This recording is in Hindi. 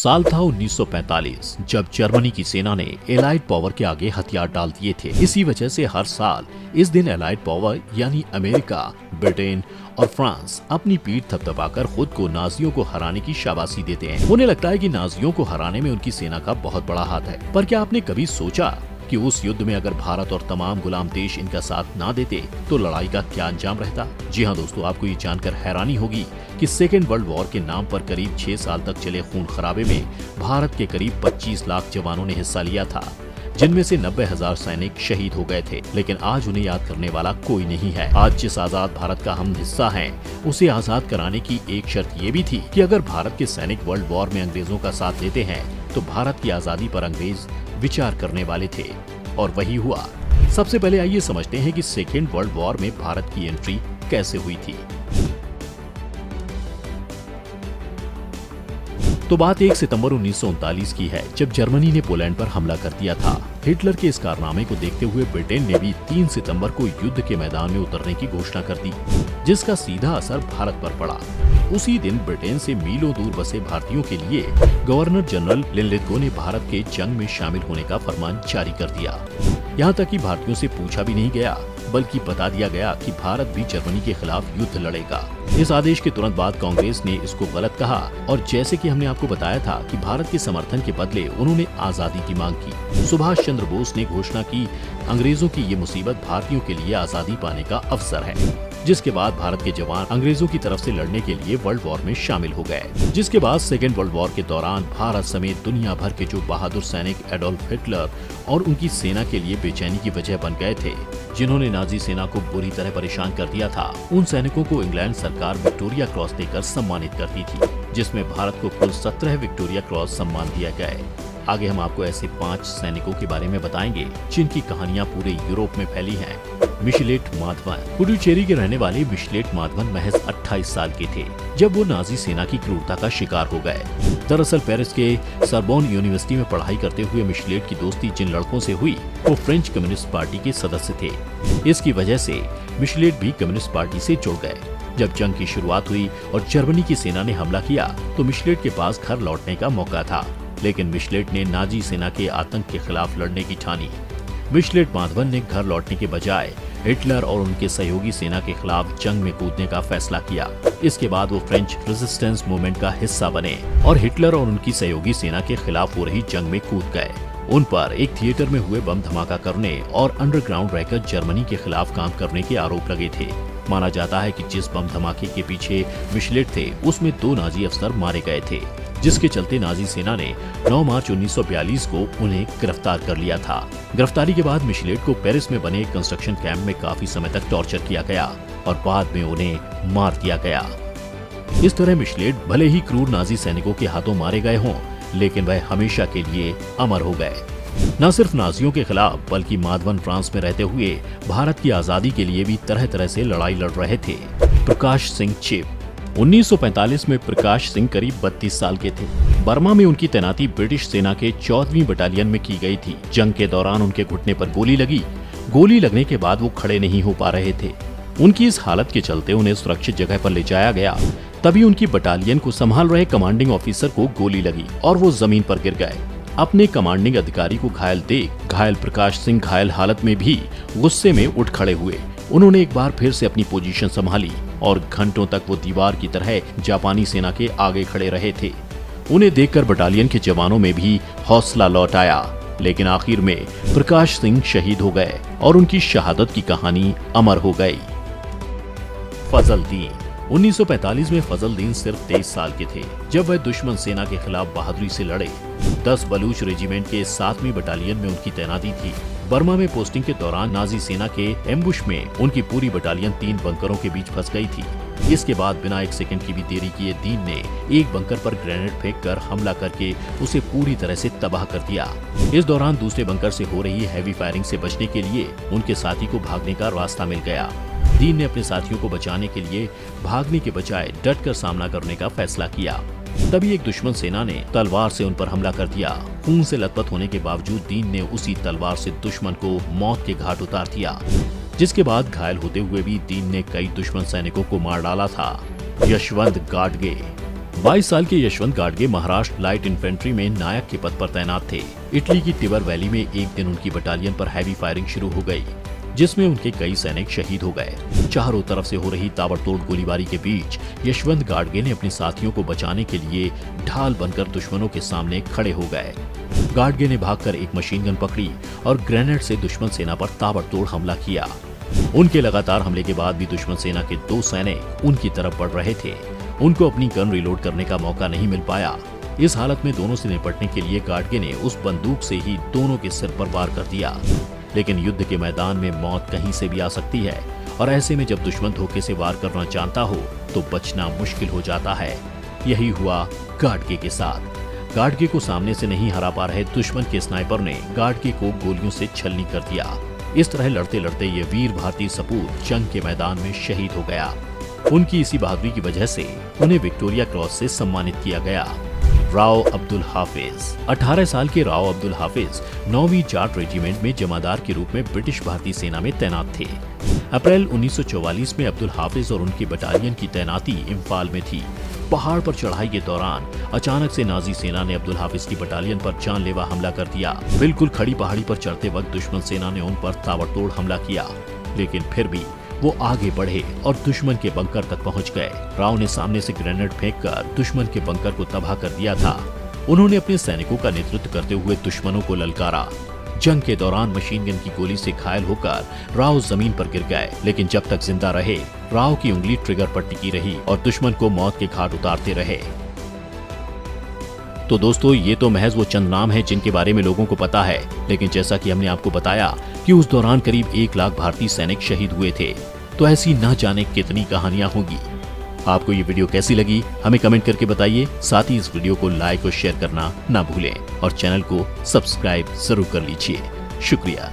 साल था 1945 जब जर्मनी की सेना ने एलाइड पावर के आगे हथियार डाल दिए थे। इसी वजह से हर साल इस दिन एलाइड पावर यानी अमेरिका, ब्रिटेन और फ्रांस अपनी पीठ थपथपाकर खुद को नाजियों को हराने की शाबाशी देते हैं। उन्हें लगता है कि नाजियों को हराने में उनकी सेना का बहुत बड़ा हाथ है। पर क्या आपने कभी सोचा कि उस युद्ध में अगर भारत और तमाम गुलाम देश इनका साथ ना देते तो लड़ाई का क्या अंजाम रहता? जी हाँ दोस्तों, आपको ये जानकर हैरानी होगी कि सेकेंड वर्ल्ड वॉर के नाम पर करीब 6 साल तक चले खून खराबे में भारत के करीब 25 लाख जवानों ने हिस्सा लिया था, जिनमें से 90,000 सैनिक शहीद हो गए थे। लेकिन आज उन्हें याद करने वाला कोई नहीं है। आज जिस आजाद भारत का हम हिस्सा हैं, उसे आजाद कराने की एक शर्त ये भी थी कि अगर भारत के सैनिक वर्ल्ड वॉर में अंग्रेजों का साथ देते हैं तो भारत की आजादी पर अंग्रेज विचार करने वाले थे, और वही हुआ। सबसे पहले आइए समझते हैं कि सेकेंड वर्ल्ड वॉर में भारत की एंट्री कैसे हुई थी। तो बात 1 सितंबर 1939 की है, जब जर्मनी ने पोलैंड पर हमला कर दिया था। हिटलर के इस कारनामे को देखते हुए ब्रिटेन ने भी 3 सितंबर को युद्ध के मैदान में उतरने की घोषणा कर दी, जिसका सीधा असर भारत पर पड़ा। उसी दिन ब्रिटेन से मीलों दूर बसे भारतीयों के लिए गवर्नर जनरल लिनलिथगो ने भारत के जंग में शामिल होने का फरमान जारी कर दिया। यहाँ तक कि भारतीयों से पूछा भी नहीं गया, बल्कि बता दिया गया कि भारत भी जर्मनी के खिलाफ युद्ध लड़ेगा। इस आदेश के तुरंत बाद कांग्रेस ने इसको गलत कहा, और जैसे कि हमने आपको बताया था कि भारत के समर्थन के बदले उन्होंने आजादी की मांग की। सुभाष चंद्र बोस ने घोषणा की अंग्रेजों की ये मुसीबत भारतीयों के लिए आजादी पाने का अवसर है, जिसके बाद भारत के जवान अंग्रेजों की तरफ से लड़ने के लिए वर्ल्ड वॉर में शामिल हो गए। जिसके बाद सेकेंड वर्ल्ड वॉर के दौरान भारत समेत दुनिया भर के जो बहादुर सैनिक एडोल्फ हिटलर और उनकी सेना के लिए बेचैनी की वजह बन गए थे, जिन्होंने नाजी सेना को बुरी तरह परेशान कर दिया था, उन सैनिकों को इंग्लैंड सरकार विक्टोरिया क्रॉस देकर सम्मानित करती थी, जिसमें भारत को कुल 17 विक्टोरिया क्रॉस सम्मान दिया गया। आगे हम आपको ऐसे 5 सैनिकों के बारे में बताएंगे जिनकी कहानियां पूरे यूरोप में फैली हैं। मिशेलेट माधवन। पुडुचेरी के रहने वाले मिशेलेट माधवन महज 28 साल के थे जब वो नाजी सेना की क्रूरता का शिकार हो गए। दरअसल पेरिस के सरबोन यूनिवर्सिटी में पढ़ाई करते हुए मिशेलेट की दोस्ती जिन लड़कों से हुई वो फ्रेंच कम्युनिस्ट पार्टी के सदस्य थे। इसकी वजह से मिशेलेट भी कम्युनिस्ट पार्टी से जुड़ गए। जब जंग की शुरुआत हुई और जर्मनी की सेना ने हमला किया तो मिशेलेट के पास घर लौटने का मौका था, लेकिन मिशेलेट ने नाजी सेना के आतंक के खिलाफ लड़ने की ठानी। मिशेलेट माधवन ने घर लौटने के बजाय हिटलर और उनके सहयोगी सेना के खिलाफ जंग में कूदने का फैसला किया। इसके बाद वो फ्रेंच रेजिस्टेंस मूवमेंट का हिस्सा बने और हिटलर और उनकी सहयोगी सेना के खिलाफ हो रही जंग में कूद गए। उन पर एक थिएटर में हुए बम धमाका करने और अंडरग्राउंड रहकर जर्मनी के खिलाफ काम करने के आरोप लगे थे। माना जाता है कि जिस बम धमाके के पीछे मिशेलेट थे उसमें 2 नाजी अफसर मारे गए थे, जिसके चलते नाजी सेना ने 9 मार्च 1942 को उन्हें गिरफ्तार कर लिया था। गिरफ्तारी के बाद मिशेलेट को पेरिस में बने एक कंस्ट्रक्शन कैंप में काफी समय तक टॉर्चर किया गया और बाद में उन्हें मार दिया गया। इस तरह मिशेलेट भले ही क्रूर नाजी सैनिकों के हाथों मारे गए हों, लेकिन वह हमेशा के लिए अमर हो गए। न सिर्फ नाजियों के खिलाफ बल्कि माधवन फ्रांस में रहते हुए भारत की आजादी के लिए भी तरह तरह से लड़ाई लड़ रहे थे। प्रकाश सिंह चिप। 1945 में प्रकाश सिंह करीब 32 साल के थे। बर्मा में उनकी तैनाती ब्रिटिश सेना के 14वीं बटालियन में की गई थी। जंग के दौरान उनके घुटने पर गोली लगी। गोली लगने के बाद वो खड़े नहीं हो पा रहे थे। उनकी इस हालत के चलते उन्हें सुरक्षित जगह पर ले जाया गया। तभी उनकी बटालियन को संभाल रहे कमांडिंग ऑफिसर को गोली लगी और वो जमीन पर गिर गए। अपने कमांडिंग अधिकारी को घायल देख घायल प्रकाश सिंह घायल हालत में भी गुस्से में उठ खड़े हुए। उन्होंने एक बार फिर से अपनी पोजीशन संभाली और घंटों तक वो दीवार की तरह जापानी सेना के आगे खड़े रहे थे। उन्हें देखकर बटालियन के जवानों में भी हौसला लौट आया, लेकिन आखिर में प्रकाश सिंह शहीद हो गए और उनकी शहादत की कहानी अमर हो गई। फजलुद्दीन। 1945 में फजलुद्दीन सिर्फ 23 साल के थे जब वह दुश्मन सेना के खिलाफ बहादुरी से लड़े। 10 बलूच रेजिमेंट के 7वीं बटालियन में उनकी तैनाती थी। बर्मा में पोस्टिंग के दौरान नाजी सेना के एम्बुश में उनकी पूरी बटालियन 3 बंकरों के बीच फंस गई थी। इसके बाद बिना एक सेकंड की भी देरी किए दीन ने एक बंकर पर ग्रेनेड फेंककर हमला करके उसे पूरी तरह से तबाह कर दिया। इस दौरान दूसरे बंकर से हो रही हैवी फायरिंग से बचने के लिए उनके साथी को भागने का रास्ता मिल गया। दीन ने अपने साथियों को बचाने के लिए भागने के बजाय डटकर सामना करने का फैसला किया। तभी एक दुश्मन सेना ने तलवार से उन पर हमला कर दिया। खून से लथपथ होने के बावजूद दीन ने उसी तलवार से दुश्मन को मौत के घाट उतार दिया, जिसके बाद घायल होते हुए भी दीन ने कई दुश्मन सैनिकों को मार डाला था। यशवंत गाडगे। 22 साल के यशवंत गाडगे महाराष्ट्र लाइट इन्फेंट्री में नायक के पद पर तैनात थे। इटली की टिबर वैली में एक दिन उनकी बटालियन पर हैवी फायरिंग शुरू हो गई, जिसमें उनके कई सैनिक शहीद हो गए। चारों तरफ से हो रही ताबड़तोड़ गोलीबारी के बीच यशवंत गाडगे ने अपने साथियों को बचाने के लिए ढाल बनकर दुश्मनों के सामने खड़े हो गए। गाडगे ने भागकर एक मशीन गन पकड़ी और ग्रेनेड से दुश्मन सेना पर ताबड़तोड़ हमला किया। उनके लगातार हमले के बाद भी दुश्मन सेना के 2 सैनिक उनकी तरफ बढ़ रहे थे। उनको अपनी गन रिलोड करने का मौका नहीं मिल पाया। इस हालत में दोनों से निपटने के लिए गाडगे ने उस बंदूक से ही दोनों के सिर पर वार कर दिया। लेकिन युद्ध के मैदान में मौत कहीं से भी आ सकती है और ऐसे में जब दुश्मन धोखे से वार करना जानता हो तो बचना मुश्किल हो जाता है। यही हुआ गाडगे के साथ। गाडगे को सामने से नहीं हरा पा रहे दुश्मन के स्नाइपर ने गाडगे को गोलियों से छलनी कर दिया। इस तरह लड़ते लड़ते ये वीर भारतीय सपूत जंग के मैदान में शहीद हो गया। उनकी इसी बहादुरी की वजह से उन्हें विक्टोरिया क्रॉस से सम्मानित किया गया। राव अब्दुल हाफिज 18 साल के राव अब्दुल हाफिज 9वीं जाट रेजिमेंट में जमादार के रूप में ब्रिटिश भारतीय सेना में तैनात थे। अप्रैल 1944 में अब्दुल हाफिज और उनकी बटालियन की तैनाती इम्फाल में थी। पहाड़ पर चढ़ाई के दौरान अचानक से नाजी सेना ने अब्दुल हाफिज की बटालियन पर जानलेवा हमला कर दिया। बिल्कुल खड़ी पहाड़ी पर चढ़ते वक्त दुश्मन सेना ने उन पर ताबड़तोड़ हमला किया, लेकिन फिर भी वो आगे बढ़े और दुश्मन के बंकर तक पहुंच गए। राव ने सामने से ग्रेनेड फेंककर दुश्मन के बंकर को तबाह कर दिया था। उन्होंने अपने सैनिकों का नेतृत्व करते हुए दुश्मनों को ललकारा। जंग के दौरान मशीन गन की गोली से घायल होकर राव जमीन पर गिर गए, लेकिन जब तक जिंदा रहे राव की उंगली ट्रिगर पर टिकी रही और दुश्मन को मौत के घाट उतारते रहे। तो दोस्तों, ये तो महज वो चंद नाम हैं जिनके बारे में लोगों को पता है, लेकिन जैसा कि हमने आपको बताया कि उस दौरान करीब 1 लाख भारतीय सैनिक शहीद हुए थे। तो ऐसी न जाने कितनी कहानियां होंगी। आपको ये वीडियो कैसी लगी हमें कमेंट करके बताइए। साथ ही इस वीडियो को लाइक और शेयर करना ना भूलें और चैनल को सब्सक्राइब जरूर कर लीजिए। शुक्रिया।